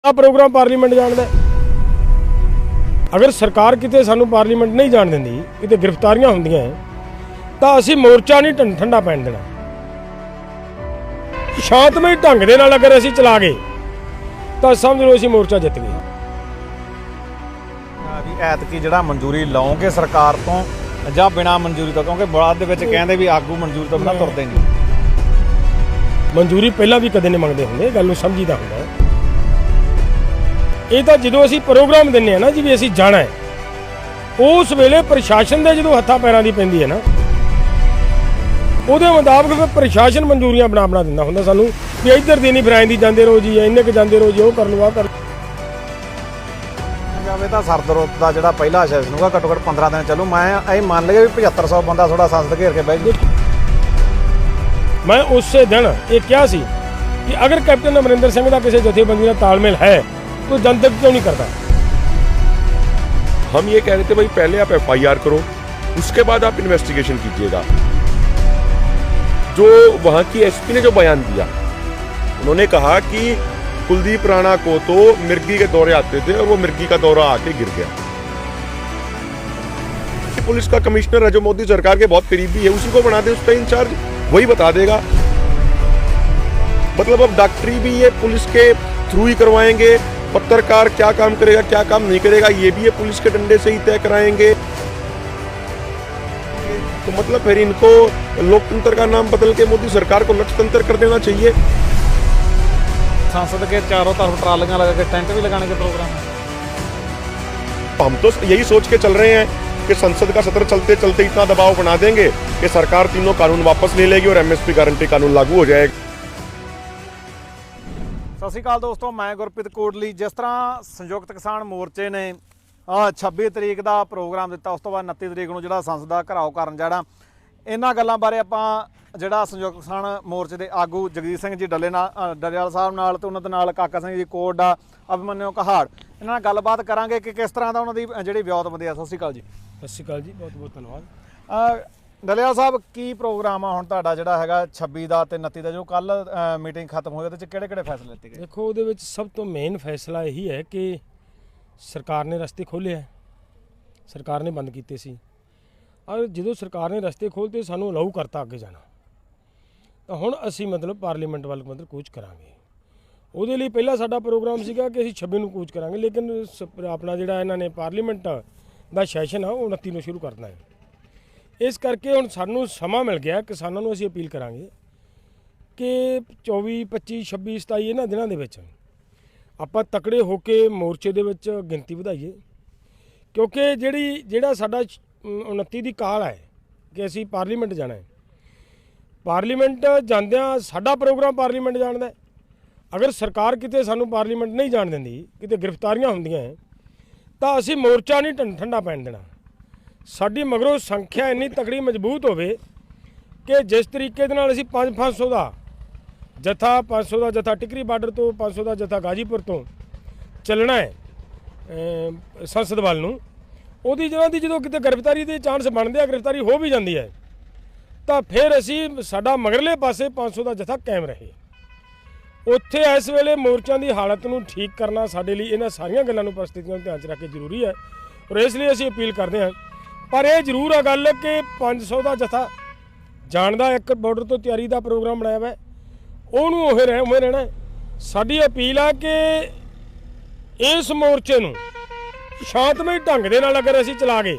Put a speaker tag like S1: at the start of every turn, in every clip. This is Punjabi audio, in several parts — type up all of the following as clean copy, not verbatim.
S1: प्रोग्राम पार्लीमेंट जाणदा अगर सरकार किते सानू पार्लीमेंट नहीं जाण दिंदी किते गिरफ्तारियां हुंदियां तां असीं मोर्चा नहीं ठंडा पैण देना। शांतमई ढंग दे नाल अगर असीं चला गए तां समझ लो असीं मोर्चा जित गए।
S2: ਐਤਕੀ ਜਿਹੜਾ ਮਨਜ਼ੂਰੀ ਲਓਗੇ ਸਰਕਾਰ ਤੋਂ ਜਾਂ ਬਿਨਾ ਮਨਜ਼ੂਰੀ ਤੋਂ, ਕਿਉਂਕਿ ਬਾਅਦ ਦੇ ਵਿੱਚ ਕਹਿੰਦੇ ਵੀ ਆਗੂ ਮਨਜ਼ੂਰੀ ਤੋਂ ਬਿਨਾਂ ਤੁਰਦੇ ਨਹੀਂ।
S1: ਮਨਜ਼ੂਰੀ ਪਹਿਲਾਂ ਵੀ ਕਦੇ ਨਹੀਂ ਮੰਗਦੇ ਹੁੰਦੇ, ਗੱਲ ਨੂੰ ਸਮਝੀਦਾ ਹੁੰਦਾ। ਇਹ ਤਾਂ ਜਦੋਂ ਅਸੀਂ ਪ੍ਰੋਗਰਾਮ ਦਿੰਨੇ ਆ ਨਾ ਜੀ ਵੀ ਅਸੀਂ ਜਾਣਾ ਹੈ, ਉਸ ਵੇਲੇ ਪ੍ਰਸ਼ਾਸਨ ਦੇ ਜਦੋਂ ਹੱਥਾਂ ਪੈਰਾਂ ਦੀ ਪੈਂਦੀ ਹੈ ਨਾ, ਉਹਦੇ ਮੁਤਾਬਕ ਫਿਰ ਪ੍ਰਸ਼ਾਸਨ ਮਨਜ਼ੂਰੀਆਂ ਬਣਾ ਦਿੰਦਾ ਹੁੰਦਾ ਸਾਨੂੰ ਵੀ ਇੱਧਰ ਦੀ ਨਹੀਂ ਫਿਰ ਆਂਦੀ ਜਾਂਦੇ ਰਹੋ ਜੀ, ਇੰਨੇ ਕੁ ਜਾਂਦੇ ਰਹੋ ਜੀ, ਉਹ ਕਰ ਲਓ ਆਹ ਕਰ
S2: ਜਾਵੇ ਤਾਂ ਸਰਦ ਰੁੱਤ ਦਾ ਜਿਹੜਾ ਪਹਿਲਾ ਸੈਸ਼ਨ ਹੋਊਗਾ ਘੱਟੋ ਘੱਟ 15 ਦਿਨ ਚੱਲੂ। ਮੈਂ ਇਹ ਮੰਨ ਲਿਆ ਵੀ 7500 ਬੰਦਾ ਥੋੜਾ ਸੰਸਦ ਘੇਰ ਕੇ ਬਹਿ ਜੂ।
S1: ਮੈਂ ਉਸੇ ਦਿਨ ਇਹ ਕਿਹਾ ਸੀ ਕਿ ਅਗਰ ਕੈਪਟਨ ਅਮਰਿੰਦਰ ਸਿੰਘ ਦਾ ਕਿਸੇ ਜਥੇਬੰਦੀ ਨਾਲ ਤਾਲਮੇਲ है तो जनता क्यों नहीं करता।
S3: हम ये कह रहे थे भाई पहले आप FIR करो, उसके बाद आप इन्वेस्टिगेशन कीजिएगा। जो वहां की SP ने जो बयान दिया, उन्होंने कहा कि कुलदीप राणा को तो मिर्गी के दौरे आते थे और वो मिर्गी का दौरा आके गिर गया। पुलिस का कमिश्नर है जो मोदी सरकार के बहुत करीबी है, उसी को बना दे उसका इंचार्ज, वही बता देगा। मतलब अब डॉक्टरी भी ये पुलिस के थ्रू ही करवाएंगे, पत्रकार क्या काम करेगा क्या काम नहीं करेगा ये भी ये पुलिस के डंडे से ही तय कराएंगे। तो मतलब फिर इनको लोकतंत्र का नाम बदल के मोदी सरकार को लोकतंत्र कर देना चाहिए।
S2: संसद के चारों तरफ ट्रालियां लगा के टेंट भी लगाने के प्रोग्राम।
S3: हम तो यही सोच के चल रहे हैं कि संसद का सत्र चलते चलते इतना दबाव बना देंगे कि सरकार तीनों कानून वापस ले लेगी और MSP गारंटी कानून लागू हो जाएगा।
S2: ਸਤਿ ਸ਼੍ਰੀ ਅਕਾਲ ਦੋਸਤੋ, ਮੈਂ ਗੁਰਪ੍ਰੀਤ ਕੋਟਲੀ। ਜਿਸ ਤਰ੍ਹਾਂ ਸੰਯੁਕਤ ਕਿਸਾਨ ਮੋਰਚੇ ਨੇ 26 ਤਰੀਕ ਦਾ ਪ੍ਰੋਗਰਾਮ ਦਿੱਤਾ, ਉਸ ਤੋਂ ਬਾਅਦ 29 ਤਰੀਕ ਨੂੰ ਜਿਹੜਾ ਸੰਸਦ ਦਾ ਘਿਰਾਓ ਕਰਨ ਜਾਣਾ, ਇਹਨਾਂ ਗੱਲਾਂ ਬਾਰੇ ਆਪਾਂ ਜਿਹੜਾ ਸੰਯੁਕਤ ਕਿਸਾਨ ਮੋਰਚੇ ਦੇ ਆਗੂ ਜਗਜੀਤ ਸਿੰਘ ਜੀ ਡੱਲੇਵਾਲ ਸਾਹਿਬ ਨਾਲ ਤੇ ਉਹਨਾਂ ਦੇ ਨਾਲ ਕਾਕਾ ਸਿੰਘ ਜੀ ਕੋਟ ਦਾ ਅਭਿਮਨਿਊ ਕਹਾੜ, ਇਹਨਾਂ ਨਾਲ ਗੱਲਬਾਤ ਕਰਾਂਗੇ ਕਿ ਕਿਸ ਤਰ੍ਹਾਂ ਦਾ ਉਹਨਾਂ ਦੀ ਜਿਹੜੀ ਵਿਉਂਤਬੰਦੀ ਆ। ਸਤਿ ਸ਼੍ਰੀ ਅਕਾਲ ਜੀ।
S1: ਸਤਿ ਸ਼੍ਰੀ ਅਕਾਲ ਜੀ, ਬਹੁਤ ਬਹੁਤ ਧੰਨਵਾਦ।
S2: ਡੱਲੇਵਾਲ ਸਾਹਿਬ, ਕੀ ਪ੍ਰੋਗਰਾਮ ਆ ਹੁਣ ਤੁਹਾਡਾ ਜਿਹੜਾ ਹੈਗਾ 26 ਦਾ ਤੇ 29 ਦਾ, ਜੋ ਕੱਲ ਮੀਟਿੰਗ ਖਤਮ ਹੋਈ, ਉਹਦੇ ਚ ਕਿਹੜੇ ਫੈਸਲੇ ਲਿੱਤੇ ਗਏ?
S1: ਦੇਖੋ, ਉਹਦੇ ਵਿੱਚ ਸਭ ਤੋਂ ਮੇਨ ਫੈਸਲਾ ਇਹੀ ਹੈ ਕਿ ਸਰਕਾਰ ਨੇ ਰਸਤੇ ਖੋਲ੍ਹੇ ਹੈ, ਸਰਕਾਰ ਨੇ ਬੰਦ ਕੀਤੇ ਸੀ, ਔਰ ਜਦੋਂ ਸਰਕਾਰ ਨੇ ਰਸਤੇ ਖੋਲ੍ਹਤੇ ਸਾਨੂੰ ਅਲਾਊ ਕਰਤਾ ਅੱਗੇ ਜਾਣਾ, ਤਾਂ ਹੁਣ ਅਸੀਂ ਮਤਲਬ ਪਾਰਲੀਮੈਂਟ ਵੱਲ ਮਤਲਬ ਕੂਚ ਕਰਾਂਗੇ। ਉਹਦੇ ਲਈ ਪਹਿਲਾਂ ਸਾਡਾ ਪ੍ਰੋਗਰਾਮ ਸੀਗਾ ਕਿ ਅਸੀਂ 26 ਨੂੰ ਕੂਚ ਕਰਾਂਗੇ, ਲੇਕਿਨ ਆਪਣਾ ਜਿਹੜਾ ਇਹਨਾਂ ਨੇ ਪਾਰਲੀਮੈਂਟ ਦਾ ਸੈਸ਼ਨ ਆ ਉਹ 29 ਨੂੰ ਸ਼ੁਰੂ ਕਰਨਾ ਹੈ। ਇਸ ਕਰਕੇ ਹੁਣ ਸਾਨੂੰ ਸਮਾਂ ਮਿਲ ਗਿਆ, ਕਿਸਾਨਾਂ ਨੂੰ ਅਸੀਂ ਅਪੀਲ ਕਰਾਂਗੇ ਕਿ 24, 25, 26, 27 ਇਹਨਾਂ ਦਿਨਾਂ ਦੇ ਵਿੱਚ ਆਪਾਂ ਤਕੜੇ ਹੋ ਕੇ ਮੋਰਚੇ ਦੇ ਵਿੱਚ ਗਿਣਤੀ ਵਧਾਈਏ, ਕਿਉਂਕਿ ਜਿਹੜਾ ਸਾਡਾ 29 ਦੀ ਕਾਲ ਹੈ ਕਿ ਅਸੀਂ ਪਾਰਲੀਮੈਂਟ ਜਾਣਾ ਹੈ। ਪਾਰਲੀਮੈਂਟ ਜਾਂਦਿਆਂ ਸਾਡਾ ਪ੍ਰੋਗਰਾਮ ਪਾਰਲੀਮੈਂਟ ਜਾਣ ਦਾ। ਅਗਰ ਸਰਕਾਰ ਕਿਤੇ ਸਾਨੂੰ ਪਾਰਲੀਮੈਂਟ ਨਹੀਂ ਜਾਣ ਦਿੰਦੀ, ਕਿਤੇ ਗ੍ਰਿਫਤਾਰੀਆਂ ਹੁੰਦੀਆਂ ਤਾਂ ਅਸੀਂ ਮੋਰਚਾ ਨਹੀਂ ਠੰਡਾ ਪੈਣ ਦੇਣਾ। ਸਾਡੀ ਮਗਰੋਂ ਸੰਖਿਆ ਇੰਨੀ ਤਕੜੀ ਮਜ਼ਬੂਤ ਹੋਵੇ ਕਿ ਜਿਸ ਤਰੀਕੇ ਦੇ ਨਾਲ ਅਸੀਂ 500 ਦਾ ਜਥਾ, 500 ਦਾ ਜਥਾ ਟਿਕਰੀ ਬਾਰਡਰ ਤੋਂ, 500 ਦਾ ਜਥਾ ਗਾਜੀਪੁਰ ਤੋਂ ਚੱਲਣਾ ਹੈ ਸੰਸਦ ਵੱਲ ਨੂੰ, ਉਹਦੀ ਜਗ੍ਹਾ ਦੀ ਜਦੋਂ ਕਿਤੇ ਗ੍ਰਿਫਤਾਰੀ ਦੇ ਚਾਂਸ ਬਣਦੇ ਆ, ਗ੍ਰਿਫਤਾਰੀ ਹੋ ਵੀ ਜਾਂਦੀ ਹੈ, ਤਾਂ ਫਿਰ ਅਸੀਂ ਸਾਡਾ ਮਗਰਲੇ ਪਾਸੇ 500 ਦਾ ਜਥਾ ਕਾਇਮ ਰਹੇ। ਉੱਥੇ ਇਸ ਵੇਲੇ ਮੋਰਚਿਆਂ ਦੀ ਹਾਲਤ ਨੂੰ ਠੀਕ ਕਰਨਾ ਸਾਡੇ ਲਈ ਇਹਨਾਂ ਸਾਰੀਆਂ ਗੱਲਾਂ ਨੂੰ, ਪਰਿਸਥਿਤੀਆਂ ਨੂੰ ਧਿਆਨ 'ਚ ਰੱਖ ਕੇ ਜ਼ਰੂਰੀ ਹੈ, ਔਰ ਇਸ ਲਈ ਅਸੀਂ ਅਪੀਲ ਕਰਦੇ ਹਾਂ। ਪਰ ਇਹ ਜ਼ਰੂਰ ਆ ਗੱਲ ਕਿ 500 ਦਾ ਜਥਾ ਜਾਣ ਦਾ ਇੱਕ ਬਾਰਡਰ ਤੋਂ ਤਿਆਰੀ ਦਾ ਪ੍ਰੋਗਰਾਮ ਬਣਾਇਆ ਵਾ, ਉਹਨੂੰ ਉਵੇਂ ਰਹਿਣਾ। ਸਾਡੀ ਅਪੀਲ ਆ ਕਿ ਇਸ ਮੋਰਚੇ ਨੂੰ ਸ਼ਾਂਤਮਈ ਢੰਗ ਦੇ ਨਾਲ ਅਗਰ ਅਸੀਂ ਚਲਾ ਗਏ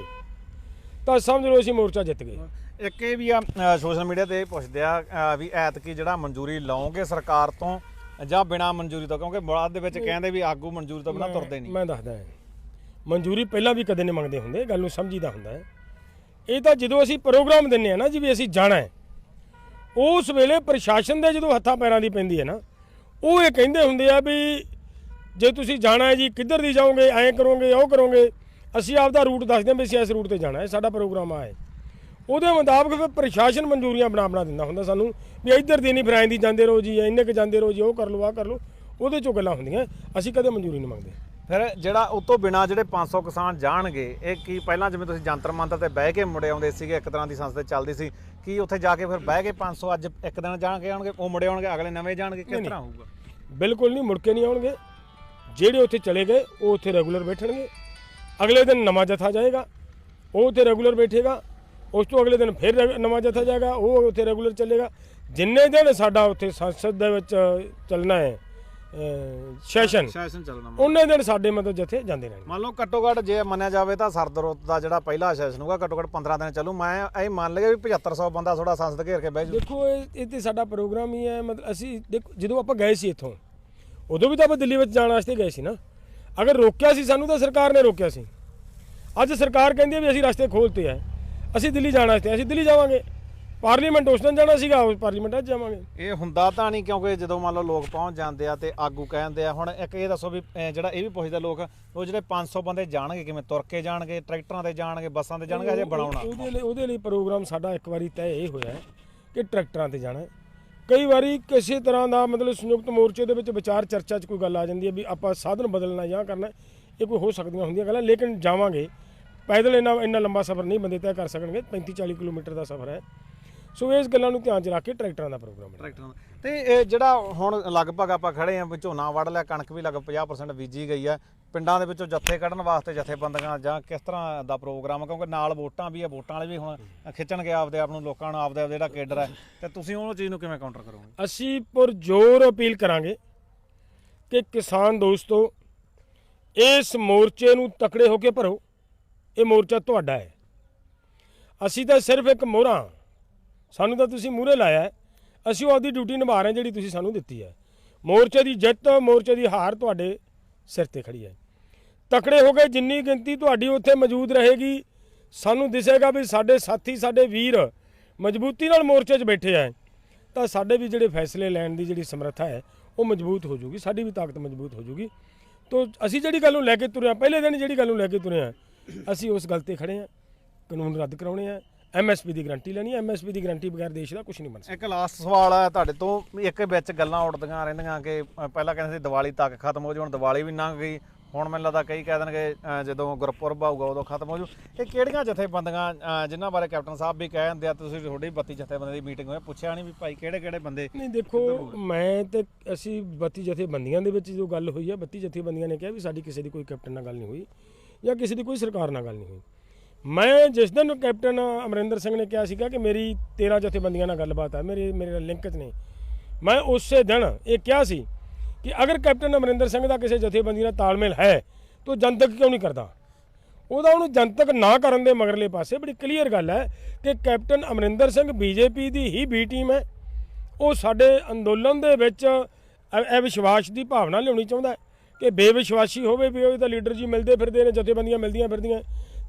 S1: ਤਾਂ ਸਮਝ ਲਓ ਅਸੀਂ ਮੋਰਚਾ ਜਿੱਤ ਗਏ।
S2: ਇੱਕ ਇਹ ਵੀ ਆ, ਸੋਸ਼ਲ ਮੀਡੀਆ ਤੇ ਪੁੱਛਦੇ ਆ ਵੀ ਐਤਕੀ ਜਿਹੜਾ ਮਨਜ਼ੂਰੀ ਲਓਗੇ ਸਰਕਾਰ ਤੋਂ ਜਾਂ ਬਿਨਾ ਮਨਜ਼ੂਰੀ ਤੋਂ, ਕਿਉਂਕਿ ਬਾਅਦ ਦੇ ਵਿੱਚ ਕਹਿੰਦੇ ਵੀ ਆਗੂ ਮਨਜ਼ੂਰੀ ਤੋਂ ਬਿਨਾਂ ਤੁਰਦੇ ਨਹੀਂ।
S1: ਮੈਂ ਦੱਸਦਾ, ਮਨਜ਼ੂਰੀ ਪਹਿਲਾਂ ਵੀ ਕਦੇ ਨਹੀਂ ਮੰਗਦੇ ਹੁੰਦੇ, ਗੱਲ ਨੂੰ ਸਮਝੀਦਾ ਹੁੰਦਾ। ਇਹ ਤਾਂ ਜਦੋਂ ਅਸੀਂ ਪ੍ਰੋਗਰਾਮ ਦਿੰਨੇ ਆ ਨਾ ਜੀ ਵੀ ਅਸੀਂ ਜਾਣਾ ਹੈ, ਉਸ ਵੇਲੇ ਪ੍ਰਸ਼ਾਸਨ ਦੇ ਜਦੋਂ ਹੱਥਾਂ ਪੈਰਾਂ ਦੀ ਪੈਂਦੀ ਹੈ ਨਾ, ਉਹ ਇਹ ਕਹਿੰਦੇ ਹੁੰਦੇ ਆ ਵੀ ਜੇ ਤੁਸੀਂ ਜਾਣਾ ਹੈ ਜੀ, ਕਿੱਧਰ ਦੀ ਜਾਓਗੇ, ਐਂ ਕਰੋਗੇ, ਉਹ ਕਰੋਗੇ, ਅਸੀਂ ਆਪਦਾ ਰੂਟ ਦੱਸਦੇ ਹਾਂ ਵੀ ਅਸੀਂ ਇਸ ਰੂਟ 'ਤੇ ਜਾਣਾ ਹੈ, ਸਾਡਾ ਪ੍ਰੋਗਰਾਮ ਆ ਹੈ। ਉਹਦੇ ਮੁਤਾਬਕ ਫਿਰ ਪ੍ਰਸ਼ਾਸਨ ਮਨਜ਼ੂਰੀਆਂ ਬਣਾ ਦਿੰਦਾ ਹੁੰਦਾ ਸਾਨੂੰ ਵੀ ਇੱਧਰ ਦੀ ਨਹੀਂ ਫਿਰ ਆਂਦੀ ਜਾਂਦੇ ਰਹੋ ਜੀ, ਇੰਨੇ ਕੁ ਜਾਂਦੇ ਰਹੋ ਜੀ, ਉਹ ਕਰ ਲਓ ਆਹ ਕਰ ਲਓ, ਉਹਦੇ 'ਚੋਂ ਗੱਲਾਂ ਹੁੰਦੀਆਂ। ਅਸੀਂ ਕਦੇ ਮਨਜ਼ੂਰੀ ਨਹੀਂ ਮੰਗਦੇ।
S2: ਫਿਰ ਜਿਹੜਾ ਉਹ ਤੋਂ ਬਿਨਾਂ ਜਿਹੜੇ 500 ਕਿਸਾਨ ਜਾਣਗੇ, ਇਹ ਕੀ ਪਹਿਲਾਂ ਜਿਵੇਂ ਤੁਸੀਂ ਜੰਤਰ ਮੰਤਰ ਤੇ ਬਹਿ ਕੇ ਮੁੜੇ ਆਉਂਦੇ ਸੀਗੇ, ਇੱਕ ਤਰ੍ਹਾਂ ਦੀ ਸੰਸਥਾ ਚੱਲਦੀ ਸੀ, ਕੀ ਉੱਥੇ ਜਾ ਕੇ ਫਿਰ ਬਹਿ ਕੇ 500 ਅੱਜ ਇੱਕ ਦਿਨ ਜਾ ਕੇ ਆਉਣਗੇ, ਉਹ ਮੁੜੇ ਆਉਣਗੇ, ਅਗਲੇ ਨਵੇਂ ਜਾਣਗੇ, ਕਿਸ ਤਰ੍ਹਾਂ ਹੋਊਗਾ?
S1: ਬਿਲਕੁਲ ਨਹੀਂ, ਮੁੜ ਕੇ ਨਹੀਂ ਆਉਣਗੇ। ਜਿਹੜੇ ਉੱਥੇ ਚਲੇ ਗਏ ਉਹ ਉੱਥੇ ਰੈਗੂਲਰ ਬੈਠਣਗੇ। ਅਗਲੇ ਦਿਨ ਨਵਾਂ ਜਥਾ ਜਾਏਗਾ, ਉਹ ਉੱਥੇ ਰੈਗੂਲਰ ਬੈਠੇਗਾ। ਉਸ ਤੋਂ ਅਗਲੇ ਦਿਨ ਫਿਰ ਨਵਾਂ ਜਥਾ ਜਾਏਗਾ, ਉਹ ਉੱਥੇ ਰੈਗੂਲਰ ਚੱਲੇਗਾ। ਜਿੰਨੇ ਦਿਨ ਸਾਡਾ ਉੱਥੇ ਸੰਸਦ ਦੇ ਵਿੱਚ ਚੱਲਣਾ ਹੈ ਸੈਸ਼ਨ
S2: ਚੱਲਣਾ,
S1: ਉਹਨੇ ਦਿਨ ਸਾਡੇ ਮਤਲਬ ਜਥੇ ਜਾਂਦੇ ਰਹਿਣਗੇ।
S2: ਮੰਨ ਲਓ ਘੱਟੋ ਘੱਟ ਜੇ ਮੰਨਿਆ ਜਾਵੇ ਤਾਂ ਸਰਦ ਰੁੱਤ ਦਾ ਜਿਹੜਾ ਪਹਿਲਾ ਸੈਸ਼ਨ ਹੋਊਗਾ ਘੱਟੋ ਘੱਟ 15 ਦਿਨ ਚੱਲੂ। ਮੈਂ ਇਹ ਮੰਨ ਲਿਆ ਵੀ 7500 ਬੰਦਾ ਥੋੜਾ ਸੰਸਦ ਘੇਰ ਕੇ ਬਹਿ ਜੂ।
S1: ਦੇਖੋ ਇਹ ਤੇ ਸਾਡਾ ਪ੍ਰੋਗਰਾਮ ਹੀ ਹੈ। ਮਤਲਬ ਅਸੀਂ ਦੇਖੋ ਜਦੋਂ ਆਪਾਂ ਗਏ ਸੀ ਇੱਥੋਂ, ਉਦੋਂ ਵੀ ਤਾਂ ਆਪਾਂ ਦਿੱਲੀ ਵਿੱਚ ਜਾਣ ਵਾਸਤੇ ਗਏ ਸੀ ਨਾ। ਅਗਰ ਰੋਕਿਆ ਸੀ ਸਾਨੂੰ ਤਾਂ ਸਰਕਾਰ ਨੇ ਰੋਕਿਆ ਸੀ। ਅੱਜ ਸਰਕਾਰ ਕਹਿੰਦੀ ਹੈ ਵੀ ਅਸੀਂ ਰਸਤੇ ਖੋਲ੍ਹਤੇ ਹੈ, ਅਸੀਂ ਦਿੱਲੀ ਜਾਣ ਵਾਸਤੇ, ਅਸੀਂ ਦਿੱਲੀ ਜਾਵਾਂਗੇ। ਪਾਰਲੀਮੈਂਟ ਉਸ ਦਿਨ ਜਾਣਾ ਸੀਗਾ, ਉਸ ਪਾਰਲੀਮੈਂਟ ਅੱਜ ਜਾਵਾਂਗੇ।
S2: ਇਹ ਹੁੰਦਾ ਤਾਂ ਨਹੀਂ, ਕਿਉਂਕਿ ਜਦੋਂ ਮੰਨ ਲਓ ਲੋਕ ਪਹੁੰਚ ਜਾਂਦੇ ਆ ਤੇ ਆਗੂ ਕਹਿੰਦੇ ਆ। ਹੁਣ ਇੱਕ ਇਹ ਦੱਸੋ ਵੀ ਜਿਹੜਾ ਇਹ ਵੀ ਪੁੱਛਦੇ ਲੋਕ, ਉਹ ਜਿਹੜੇ 500 ਬੰਦੇ ਜਾਣਗੇ ਕਿਵੇਂ, ਤੁਰ ਕੇ ਜਾਣਗੇ, ਟਰੈਕਟਰਾਂ ਤੇ ਜਾਣਗੇ, ਬੱਸਾਂ ਤੇ ਜਾਣਗੇ, ਅਜੇ ਬਣਾਉਣਾ?
S1: ਉਹਦੇ ਲਈ ਪ੍ਰੋਗਰਾਮ ਸਾਡਾ ਇੱਕ ਵਾਰੀ ਤੈਅ ਇਹ ਹੋਇਆ ਕਿ ਟਰੈਕਟਰਾਂ ਤੇ ਜਾਣਾ। ਕਈ ਵਾਰੀ ਕਿਸੇ ਤਰ੍ਹਾਂ ਦਾ ਮਤਲਬ ਸੰਯੁਕਤ ਮੋਰਚੇ ਦੇ ਵਿੱਚ ਵਿਚਾਰ ਚਰਚਾ 'ਚ ਕੋਈ ਗੱਲ ਆ ਜਾਂਦੀ ਹੈ ਵੀ ਆਪਾਂ ਸਾਧਨ ਬਦਲਣਾ ਜਾਂ ਕਰਨਾ, ਇਹ ਕੋਈ ਹੋ ਸਕਦੀਆਂ ਹੁੰਦੀਆਂ ਗੱਲਾਂ। ਲੇਕਿਨ ਜਾਵਾਂਗੇ ਪੈਦਲ, ਇੰਨਾ ਲੰਬਾ ਸਫ਼ਰ ਨਹੀਂ ਬੰਦੇ ਤੈਅ ਕਰ ਸਕਣਗੇ। 35-40 ਕਿਲੋਮੀਟਰ ਦਾ ਸਫ਼ਰ ਹੈ। ਸੋ ਇਸ ਗੱਲਾਂ ਨੂੰ ਧਿਆਨ 'ਚ ਰੱਖ ਕੇ ਟਰੈਕਟਰਾਂ ਦਾ ਪ੍ਰੋਗਰਾਮ ਹੈ।
S2: ਟਰੈਕਟਰਾਂ ਤੇ ਇਹ ਜਿਹੜਾ ਹੁਣ ਲਗਭਗ ਆਪਾਂ ਖੜੇ ਆ, ਝੋਨਾ ਵੱਢ ਲਿਆ, ਕਣਕ ਵੀ ਲਗਭਗ 50% ਬੀਜੀ ਗਈ ਹੈ। ਪਿੰਡਾਂ ਦੇ ਵਿੱਚੋਂ ਜੱਥੇ ਕੱਢਣ ਵਾਸਤੇ ਜਥੇਬੰਦੀਆਂ ਜਾਂ ਕਿਸ ਤਰ੍ਹਾਂ ਦਾ ਪ੍ਰੋਗਰਾਮ ਹੈ? ਕਿਉਂਕਿ ਨਾਲ ਵੋਟਾਂ ਵੀ ਹੈ, ਵੋਟਾਂ ਵਾਲੇ ਵੀ ਹੁਣ ਖਿੱਚਣਗੇ ਆਪਦੇ ਆਪ ਨੂੰ, ਲੋਕਾਂ ਨੂੰ ਆਪਦਾ ਜਿਹੜਾ ਕੇਡਰ ਹੈ, ਤੇ ਤੁਸੀਂ ਉਹ ਚੀਜ਼ ਨੂੰ ਕਿਵੇਂ ਕਾਊਂਟਰ ਕਰੋਗੇ?
S1: ਅਸੀਂ ਪੁਰਜ਼ੋਰ ਅਪੀਲ ਕਰਾਂਗੇ ਕਿ ਕਿਸਾਨ ਦੋਸਤੋ, ਇਸ ਮੋਰਚੇ ਨੂੰ ਤਕੜੇ ਹੋ ਕੇ ਭਰੋ। ਇਹ ਮੋਰਚਾ ਤੁਹਾਡਾ ਹੈ। ਅਸੀਂ ਤਾਂ ਸਿਰਫ ਇੱਕ ਮੋਹਰਾਂ, ਸਾਨੂੰ ਤਾਂ ਤੁਸੀਂ ਮੂਹਰੇ ਲਾਇਆ ਹੈ। ਅਸੀਂ ਉਹ ਆਪਦੀ ਡਿਊਟੀ ਨਿਭਾ ਰਹੇ ਜਿਹੜੀ ਤੁਸੀਂ ਸਾਨੂੰ ਦਿੱਤੀ ਹੈ। ਮੋਰਚੇ ਦੀ ਜਿੱਤ, ਮੋਰਚੇ ਦੀ ਹਾਰ ਤੁਹਾਡੇ ਸਿਰ ਤੇ ਖੜੀ ਹੈ। ਤਕੜੇ ਹੋ ਕੇ ਜਿੰਨੀ ਗਿਣਤੀ ਤੁਹਾਡੀ ਉੱਥੇ ਮੌਜੂਦ ਰਹੇਗੀ, ਸਾਨੂੰ ਦਿਸੇਗਾ ਵੀ ਸਾਡੇ ਸਾਥੀ, ਸਾਡੇ ਵੀਰ ਮਜ਼ਬੂਤੀ ਨਾਲ ਮੋਰਚੇ 'ਚ ਬੈਠੇ ਆ, ਤਾਂ ਸਾਡੇ ਵੀ ਜਿਹੜੇ ਫੈਸਲੇ ਲੈਣ ਦੀ ਜਿਹੜੀ ਸਮਰੱਥਾ ਹੈ ਉਹ ਮਜ਼ਬੂਤ ਹੋ ਜੂਗੀ, ਸਾਡੀ ਵੀ ਤਾਕਤ ਮਜ਼ਬੂਤ ਹੋ ਜੂਗੀ। ਤੋ ਅਸੀਂ ਜਿਹੜੀ ਗੱਲ ਨੂੰ ਲੈ ਕੇ ਤੁਰੇ, ਪਹਿਲੇ ਦਿਨ ਜਿਹੜੀ ਗੱਲ ਨੂੰ ਲੈ ਕੇ ਤੁਰੇ ਹਾਂ, ਅਸੀਂ ਉਸ ਗੱਲ ਤੇ ਖੜੇ ਹਾਂ। ਕਾਨੂੰਨ ਰੱਦ ਕਰਾਉਣੇ ਆ, MSP ਦੀ ਗਰੰਟੀ ਲੈਣੀ ਹੈ। MSP ਦੀ ਗਰੰਟੀ ਬਗੈਰ ਦੇਸ਼ ਦਾ ਕੁਝ ਨਹੀਂ ਬਣ ਸਕਦਾ।
S2: ਇੱਕ ਲਾਸਟ ਸਵਾਲ ਹੈ ਤੁਹਾਡੇ ਤੋਂ। ਇੱਕ ਵਿੱਚ ਗੱਲਾਂ ਉੱਡਦੀਆਂ ਰਹਿੰਦੀਆਂ ਕਿ ਪਹਿਲਾਂ ਕਹਿੰਦੇ ਸੀ ਦੀਵਾਲੀ ਤੱਕ ਖਤਮ ਹੋ ਜਾਊ, ਹੁਣ ਦੀਵਾਲੀ ਵੀ ਲੰਘ ਗਈ। ਹੁਣ ਮੈਨੂੰ ਲੱਗਦਾ ਕਈ ਕਹਿ ਦੇਣਗੇ ਜਦੋਂ ਗੁਰਪੁਰਬ ਆਊਗਾ ਉਦੋਂ ਖਤਮ ਹੋ ਜਾਊ। ਇਹ ਕਿਹੜੀਆਂ ਜਥੇਬੰਦੀਆਂ ਜਿਨ੍ਹਾਂ ਬਾਰੇ ਕੈਪਟਨ ਸਾਹਿਬ ਵੀ ਕਹਿ ਦਿੰਦੇ ਆ? ਤੁਸੀਂ ਤੁਹਾਡੀ 32 ਜਥੇਬੰਦੀਆਂ ਦੀ ਮੀਟਿੰਗ ਹੋਈ, ਪੁੱਛਿਆ ਨਹੀਂ ਵੀ ਭਾਈ ਕਿਹੜੇ ਬੰਦੇ?
S1: ਨਹੀਂ ਦੇਖੋ, ਮੈਂ ਤੇ ਅਸੀਂ 32 ਜਥੇਬੰਦੀਆਂ ਦੇ ਵਿੱਚ ਜੋ ਗੱਲ ਹੋਈ ਹੈ, 32 ਜਥੇਬੰਦੀਆਂ ਨੇ ਕਿਹਾ ਵੀ ਸਾਡੀ ਕਿਸੇ ਦੀ ਕੋਈ ਕੈਪਟਨ ਨਾਲ ਗੱਲ ਨਹੀਂ ਹੋਈ ਜਾਂ ਕਿਸੇ ਦੀ ਕੋਈ ਸਰਕਾਰ ਨਾਲ ਗੱਲ ਨਹੀਂ ਹੋਈ। ਮੈਂ ਜਿਸ ਦਿਨ ਕੈਪਟਨ ਅਮਰਿੰਦਰ ਸਿੰਘ ਨੇ ਕਿਹਾ ਸੀਗਾ ਕਿ ਮੇਰੀ 13 ਜਥੇਬੰਦੀਆਂ ਨਾਲ ਗੱਲਬਾਤ ਹੈ, ਮੇਰੇ ਲਿੰਕ 'ਚ ਨੇ, ਮੈਂ ਉਸੇ ਦਿਨ ਇਹ ਕਿਹਾ ਸੀ ਕਿ ਅਗਰ ਕੈਪਟਨ ਅਮਰਿੰਦਰ ਸਿੰਘ ਦਾ ਕਿਸੇ ਜਥੇਬੰਦੀ ਨਾਲ ਤਾਲਮੇਲ ਹੈ ਤਾਂ ਜਨਤਕ ਕਿਉਂ ਨਹੀਂ ਕਰਦਾ? ਉਹਨੂੰ ਜਨਤਕ ਨਾ ਕਰਨ ਦੇ ਮਗਰਲੇ ਪਾਸੇ ਬੜੀ ਕਲੀਅਰ ਗੱਲ ਹੈ ਕਿ ਕੈਪਟਨ ਅਮਰਿੰਦਰ ਸਿੰਘ BJP ਦੀ ਹੀ B ਟੀਮ ਹੈ। ਉਹ ਸਾਡੇ ਅੰਦੋਲਨ ਦੇ ਵਿੱਚ ਇਹ ਵਿਸ਼ਵਾਸ ਦੀ ਭਾਵਨਾ ਲਿਆਉਣੀ ਚਾਹੁੰਦਾ ਹੈ ਕਿ ਬੇਵਿਸ਼ਵਾਸੀ ਹੋਵੇ ਵੀ ਉਹ ਤਾਂ ਲੀਡਰ ਜੀ ਮਿਲਦੇ ਫਿਰਦੇ ਨੇ, ਜਥੇਬੰਦੀਆਂ ਮਿਲਦੀਆਂ ਫਿਰਦੀਆਂ,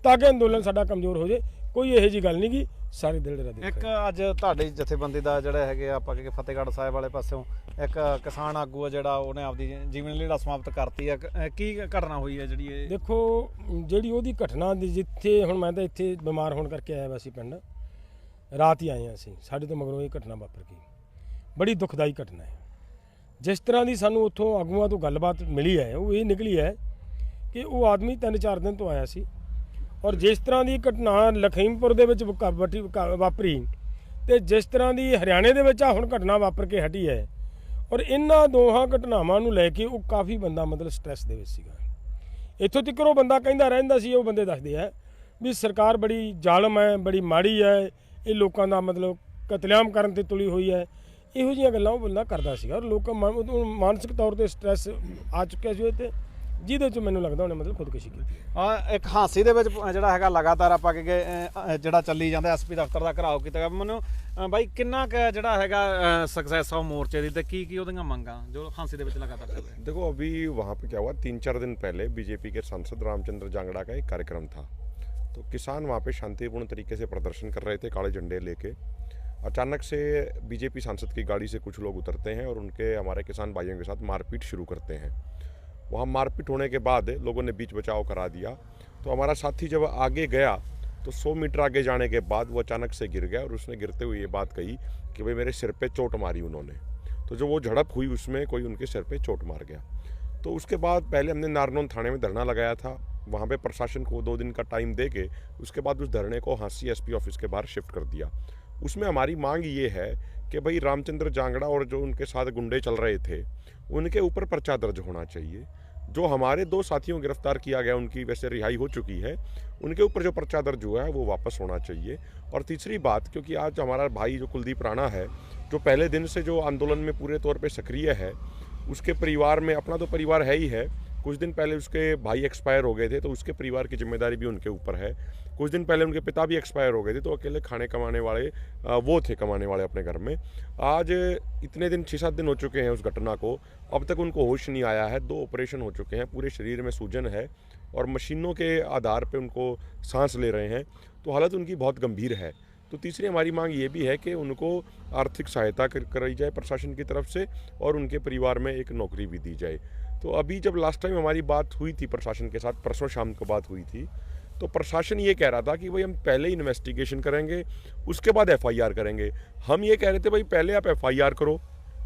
S1: ਤਾਂ ਕਿ ਅੰਦੋਲਨ ਸਾਡਾ ਕਮਜ਼ੋਰ ਹੋ ਜਾਏ। ਕੋਈ ਇਹੋ ਜਿਹੀ ਗੱਲ ਨਹੀਂ ਗੀ, ਸਾਰੇ ਦਿਲ ਦੇ ਰੱਦੇ।
S2: ਇੱਕ ਅੱਜ ਤੁਹਾਡੀ ਜਥੇਬੰਦੀ ਦਾ ਜਿਹੜਾ ਹੈਗੇ ਆਪਾਂ ਕਿ ਫਤਿਹਗੜ੍ਹ ਸਾਹਿਬ ਵਾਲੇ ਪਾਸਿਓਂ ਇੱਕ ਕਿਸਾਨ ਆਗੂ ਆ ਜਿਹੜਾ ਉਹਨੇ ਆਪਦੀ ਜੀਵਨ ਲੀਲਾ ਸਮਾਪਤ ਕਰਤੀ ਹੈ। ਕੀ ਘਟਨਾ ਹੋਈ ਹੈ ਜਿਹੜੀ ਇਹ?
S1: ਦੇਖੋ, ਜਿਹੜੀ ਉਹਦੀ ਘਟਨਾ ਦੀ, ਜਿੱਥੇ ਹੁਣ ਮੈਂ ਤਾਂ ਇੱਥੇ ਬਿਮਾਰ ਹੋਣ ਕਰਕੇ ਆਇਆ ਵਾ ਸੀ ਪਿੰਡ, ਰਾਤ ਹੀ ਆਏ ਹਾਂ ਅਸੀਂ, ਸਾਡੇ ਤੋਂ ਮਗਰੋਂ ਇਹ ਘਟਨਾ ਵਾਪਰ ਗਈ। ਬੜੀ ਦੁਖਦਾਈ ਘਟਨਾ ਹੈ। ਜਿਸ ਤਰ੍ਹਾਂ ਦੀ ਸਾਨੂੰ ਉੱਥੋਂ ਆਗੂਆਂ ਤੋਂ ਗੱਲਬਾਤ ਮਿਲੀ ਹੈ, ਉਹ ਇਹ ਨਿਕਲੀ ਹੈ ਕਿ ਉਹ ਆਦਮੀ 3-4 ਦਿਨ ਤੋਂ ਆਇਆ ਸੀ, ਔਰ ਜਿਸ ਤਰ੍ਹਾਂ ਦੀ ਘਟਨਾ ਲਖੀਮਪੁਰ ਦੇ ਵਿੱਚ ਵਾਪਰੀ ਤੇ ਜਿਸ ਤਰ੍ਹਾਂ ਦੀ ਹਰਿਆਣੇ ਦੇ ਵਿੱਚ ਹੁਣ ਘਟਨਾ ਵਾਪਰ ਕੇ ਹਟੀ ਹੈ, ਔਰ ਇਹਨਾਂ ਦੋਹਾਂ ਘਟਨਾਵਾਂ ਨੂੰ ਲੈ ਕੇ ਉਹ ਕਾਫੀ ਬੰਦਾ ਮਤਲਬ ਸਟ੍ਰੈਸ ਦੇ ਵਿੱਚ ਸੀਗਾ। ਇੱਥੋਂ ਤੱਕ ਉਹ ਬੰਦਾ ਕਹਿੰਦਾ ਰਹਿੰਦਾ ਸੀ, ਉਹ ਬੰਦੇ ਦੱਸਦੇ ਆ ਵੀ ਸਰਕਾਰ ਬੜੀ ਜ਼ਾਲਮ ਹੈ, ਬੜੀ ਮਾੜੀ ਹੈ, ਇਹ ਲੋਕਾਂ ਦਾ ਮਤਲਬ ਕਤਲੇਆਮ ਕਰਨ ਤੇ ਤੁਲੀ ਹੋਈ ਹੈ। ਇਹੋ ਜਿਹੀਆਂ ਗੱਲਾਂ ਉਹ ਬੰਦਾ ਕਰਦਾ ਸੀਗਾ, ਔਰ ਲੋਕਾਂ ਮਾਨਸਿਕ ਤੌਰ ਤੇ ਸਟ੍ਰੈਸ ਆ ਚੁੱਕਿਆ ਸੀ ਤੇ ਜਿਹਦੇ 'ਚ ਮੈਨੂੰ ਲੱਗਦਾ ਉਹਨੇ ਮਤਲਬ ਖੁਦਕੁਸ਼ੀ ਕੀਤੀ।
S2: ਇੱਕ ਹਾਂਸੀ ਦੇ ਵਿੱਚ ਜਿਹੜਾ ਹੈਗਾ ਲਗਾਤਾਰ ਆਪਾਂ ਕਿ ਜਿਹੜਾ ਚੱਲੀ ਜਾਂਦਾ SP ਦਫ਼ਤਰ ਦਾ ਘਰਾਓ ਕੀਤਾ ਗਿਆ। ਮੈਨੂੰ ਬਾਈ ਕਿੰਨਾ ਕੁ ਜਿਹੜਾ ਹੈਗਾ ਸਕਸੈਸ ਆ ਮੋਰਚੇ ਦੀ ਤੇ ਕੀ ਉਹਦੀਆਂ ਮੰਗਾਂ ਜੋ ਹਾਂਸੀ ਦੇ ਵਿੱਚ ਲਗਾਤਾਰ ਚੱਲ रही?
S3: देखो, अभी वहाँ पे क्या हुआ, 3-4 दिन पहले बीजेपी के सांसद रामचंद्र जांगड़ा का एक कार्यक्रम था। तो किसान वहाँ पे शांतिपूर्ण तरीके से प्रदर्शन कर रहे थे काले झंडे लेके। अचानक से बीजेपी सांसद की गाड़ी से कुछ लोग उतरते हैं और उनके हमारे किसान भाइयों के साथ मारपीट शुरू करते हैं। वहाँ मारपीट होने के बाद लोगों ने बीच बचाव करा दिया। तो हमारा साथी जब आगे गया तो 100 मीटर आगे जाने के बाद वो अचानक से गिर गया और उसने गिरते हुए ये बात कही कि भाई मेरे सिर पे चोट मारी उन्होंने। तो जो वो झड़प हुई उसमें कोई उनके सिर पे चोट मार गया। तो उसके बाद पहले हमने नारनौल थाने में धरना लगाया था। वहाँ पे प्रशासन को 2 दिन का टाइम दे के उसके बाद उस धरने को हांसी SP ऑफिस के बाहर शिफ्ट कर दिया। उसमें हमारी मांग ये है कि भाई रामचंद्र जांगड़ा और जो उनके साथ गुंडे चल रहे थे उनके ऊपर पर्चा दर्ज होना चाहिए। जो हमारे 2 साथियों को गिरफ्तार किया गया, उनकी वैसे रिहाई हो चुकी है, उनके ऊपर जो पर्चा दर्ज हुआ है वो वापस होना चाहिए। और तीसरी बात, क्योंकि आज हमारा भाई जो कुलदीप राणा है, जो पहले दिन से जो आंदोलन में पूरे तौर पे सक्रिय है, उसके परिवार में, अपना तो परिवार है ही है, कुछ दिन पहले उसके भाई एक्सपायर हो गए थे, तो उसके परिवार की जिम्मेदारी भी उनके ऊपर है। कुछ दिन पहले उनके पिता भी एक्सपायर हो गए थे, तो अकेले खाने कमाने वाले वो थे, कमाने वाले अपने घर में। आज इतने दिन, 6-7 दिन हो चुके हैं उस घटना को, अब तक उनको होश नहीं आया है। 2 ऑपरेशन हो चुके हैं, पूरे शरीर में सूजन है और मशीनों के आधार पे उनको सांस ले रहे हैं, तो हालत उनकी बहुत गंभीर है। तो तीसरी हमारी मांग ये भी है कि उनको आर्थिक सहायता कराई जाए प्रशासन की तरफ से, और उनके परिवार में एक नौकरी भी दी जाए। तो अभी जब लास्ट टाइम हमारी बात हुई थी प्रशासन के साथ, परसों शाम को बात हुई थी, तो प्रशासन ये कह रहा था कि भाई हम पहले इन्वेस्टिगेशन करेंगे, उसके बाद एफआईआर करेंगे। हम ये कह रहे थे भाई पहले आप एफआईआर करो,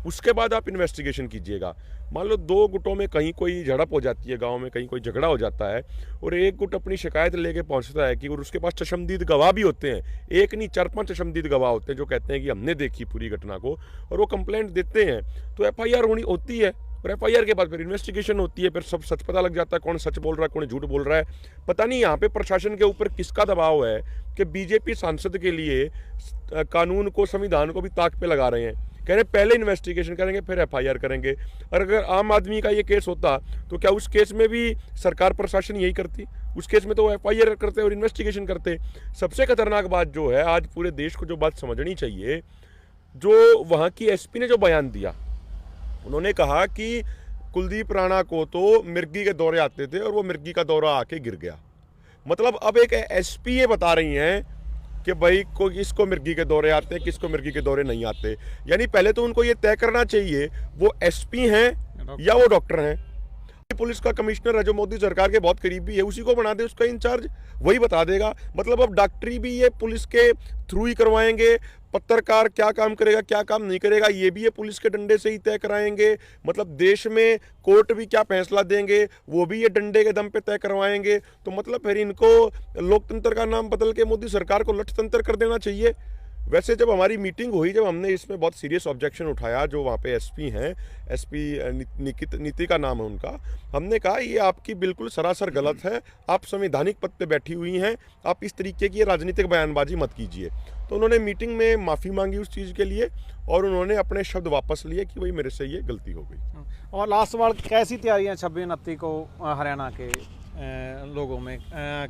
S3: उसके बाद आप इन्वेस्टिगेशन कीजिएगा। मान लो 2 गुटों में कहीं कोई झड़प हो जाती है, गांव में कहीं कोई झगड़ा हो जाता है, और एक गुट अपनी शिकायत लेके पहुंचता है कि, और उसके पास चशमदीद गवाह भी होते हैं, एक नहीं 4-5 चशमदीद गवाह होते हैं जो कहते हैं कि हमने देखी पूरी घटना को, और वो कंप्लेंट देते हैं, तो एफआईआर होती है, और एफआईआर के बाद फिर इन्वेस्टिगेशन होती है, फिर सब सच पता लग जाता है, कौन सच बोल रहा है, कौन झूठ बोल रहा है। पता नहीं यहाँ पे प्रशासन के ऊपर किसका दबाव है कि बीजेपी सांसद के लिए कानून को, संविधान को भी ताक पे लगा रहे हैं, कह रहे पहले इन्वेस्टिगेशन करेंगे फिर एफआईआर करेंगे। और अगर आम आदमी का ये केस होता तो क्या उस केस में भी सरकार प्रशासन यही करती? उस केस में तो एफआईआर करते और इन्वेस्टिगेशन करते। सबसे खतरनाक बात जो है, आज पूरे देश को जो बात समझनी चाहिए, जो वहाँ की एसपी ने जो बयान दिया, उन्होंने कहा कि कुलदीप राणा को तो मिर्गी के दौरे आते थे और वो मिर्गी का दौरा आके गिर गया। मतलब अब एक एसपी ये बता रही हैं कि भाई किसको मिर्गी के दौरे आते हैं, किसको मिर्गी के दौरे नहीं आते। यानी पहले तो उनको ये तय करना चाहिए वो एसपी हैं या वो डॉक्टर हैं। पुलिस का कमिश्नर है जो मोदी सरकार के बहुत करीबी है, उसी को बना दे उसका इंचार्ज, वही बता देगा। मतलब अब डॉक्टरी भी ये पुलिस के थ्रू ही करवाएंगे, पत्रकार क्या काम करेगा क्या काम नहीं करेगा ये भी ये पुलिस के डंडे से ही तय कराएंगे। मतलब देश में कोर्ट भी क्या फैसला देंगे वो भी ये डंडे के दम पे तय करवाएंगे। तो मतलब फिर इनको लोकतंत्र का नाम बदल के मोदी सरकार को लठतंत्र कर देना चाहिए। वैसे जब हमारी मीटिंग हुई, जब हमने इसमें बहुत सीरियस ऑब्जेक्शन उठाया, जो वहाँ पे एसपी हैं, एसपी नीति का नाम है उनका, हमने कहा ये आपकी बिल्कुल सरासर गलत है, आप संवैधानिक पद पे बैठी हुई हैं, आप इस तरीके की राजनीतिक बयानबाजी मत कीजिए। तो उन्होंने मीटिंग में माफ़ी मांगी उस चीज़ के लिए और उन्होंने अपने शब्द वापस लिए कि भाई मेरे से ये गलती हो गई।
S2: और लास्ट सवाल, कैसी तैयारियां 26-29 को हरियाणा के लोगों में,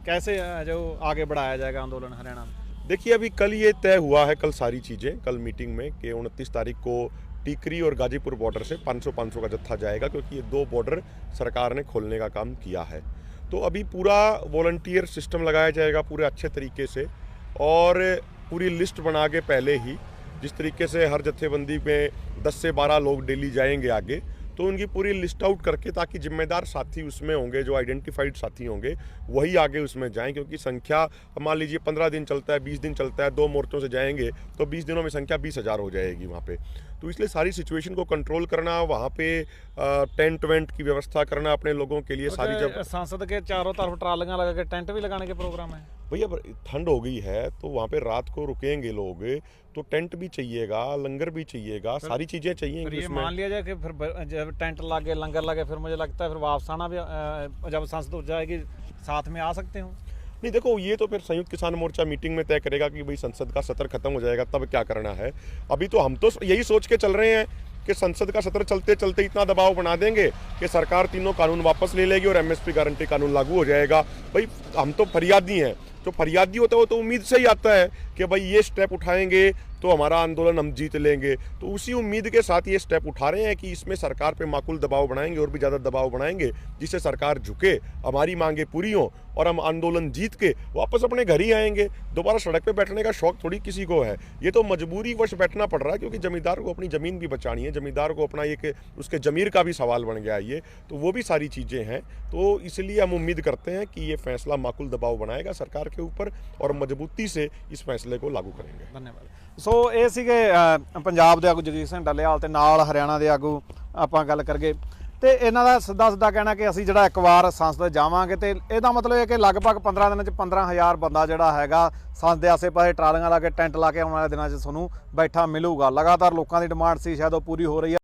S2: कैसे जो आगे बढ़ाया जाएगा आंदोलन हरियाणा में?
S3: देखिए अभी कल ये तय हुआ है, कल सारी चीज़ें, कल मीटिंग में कि 29 तारीख को टीकरी और गाजीपुर बॉर्डर से 500-500 का जत्था जाएगा, क्योंकि ये 2 बॉर्डर सरकार ने खोलने का काम किया है। तो अभी पूरा वॉलंटियर सिस्टम लगाया जाएगा पूरे अच्छे तरीके से, और पूरी लिस्ट बना के पहले ही, जिस तरीके से हर जत्थेबंदी में 10 से 12 लोग डेली जाएंगे आगे, तो उनकी पूरी लिस्ट आउट करके, ताकि जिम्मेदार साथी उसमें होंगे, जो आइडेंटिफाइड साथी होंगे वही आगे उसमें जाएं। क्योंकि संख्या मान लीजिए 15 दिन चलता है, 20 दिन चलता है, 2 मोर्चों से जाएंगे तो 20 दिनों में संख्या 20,000 हो जाएगी वहाँ पे। तो इसलिए सारी सिचुएशन को कंट्रोल करना, वहाँ पे टेंट वेंट की व्यवस्था करना अपने लोगों के लिए सारी। जब
S2: सांसद के चारों तरफ ट्रालियां लगा के टेंट भी लगाने के प्रोग्राम है
S3: भैया, ठंड हो गई है तो वहाँ पे रात को रुकेंगे लोग, तो टेंट भी चाहिएगा, लंगर भी चाहिएगा, सारी चीज़ें चाहिए।
S2: ये मान लिया जाए कि फिर जब टेंट लगे, लंगर लगे, फिर मुझे लगता है फिर वापस आना भी, जब सांसद हो जाएगी साथ में आ सकते हो?
S3: नहीं देखो, ये तो फिर संयुक्त किसान मोर्चा मीटिंग में तय करेगा कि भाई संसद का सत्र खत्म हो जाएगा तब क्या करना है। अभी तो हम तो यही सोच के चल रहे हैं कि संसद का सत्र चलते चलते इतना दबाव बना देंगे कि सरकार तीनों कानून वापस ले लेगी और एमएसपी गारंटी कानून लागू हो जाएगा। भाई हम तो फरियादी हैं, जो फरियादी होता है वो तो उम्मीद से ही आता है कि भाई ये स्टेप उठाएंगे तो हमारा आंदोलन हम जीत लेंगे। तो उसी उम्मीद के साथ ये स्टेप उठा रहे हैं कि इसमें सरकार पे माकूल दबाव बनाएंगे और भी ज़्यादा दबाव बनाएंगे, जिससे सरकार झुके, हमारी मांगे पूरी हों और हम आंदोलन जीत के वापस अपने घर ही आएंगे। दोबारा सड़क पे बैठने का शौक थोड़ी किसी को है, ये तो मजबूरी वश बैठना पड़ रहा है, क्योंकि जमींदार को अपनी ज़मीन भी बचानी है, जमींदार को अपना एक उसके ज़मीर का भी सवाल बन गया ये। तो वो भी सारी चीज़ें हैं। तो इसलिए हम उम्मीद करते हैं कि ये फैसला माकूल दबाव बनाएगा सरकार के ऊपर और मजबूती से इस फैसले को लागू करेंगे।
S2: धन्यवाद। सो ਇਹ ਸੀਗੇ ਪੰਜਾਬ ਦੇ ਆਗੂ ਜਗਜੀਤ ਸਿੰਘ ਡੱਲੇਵਾਲ ਤੇ ਨਾਲ ਹਰਿਆਣਾ ਦੇ ਆਗੂ ਆਪਾਂ ਗੱਲ ਕਰਗੇ, ਤੇ ਇਹਨਾਂ ਦਾ ਸਿੱਧਾ ਕਹਿਣਾ ਕਿ ਅਸੀਂ ਜਿਹੜਾ ਇੱਕ ਵਾਰ ਸੰਸਦ ਜਾਵਾਂਗੇ, ਤੇ ਇਹਦਾ ਮਤਲਬ ਇਹ ਕਿ ਲਗਭਗ 15 ਦਿਨਾਂ 'ਚ 15,000 ਬੰਦਾ ਜਿਹੜਾ ਹੈਗਾ ਸੰਸਦ ਦੇ ਆਸੇ-ਪਾਸੇ ਟਰਾਲੀਆਂ ਲਾ ਕੇ, ਟੈਂਟ ਲਾ ਕੇ ਆਉਣ ਵਾਲੇ ਦਿਨਾਂ 'ਚ ਤੁਹਾਨੂੰ ਬੈਠਾ ਮਿਲੂਗਾ। ਲਗਾਤਾਰ ਲੋਕਾਂ ਦੀ ਡਿਮਾਂਡ ਸੀ, ਸ਼ਾਇਦ ਉਹ ਪੂਰੀ ਹੋ ਰਹੀ ਹੈ।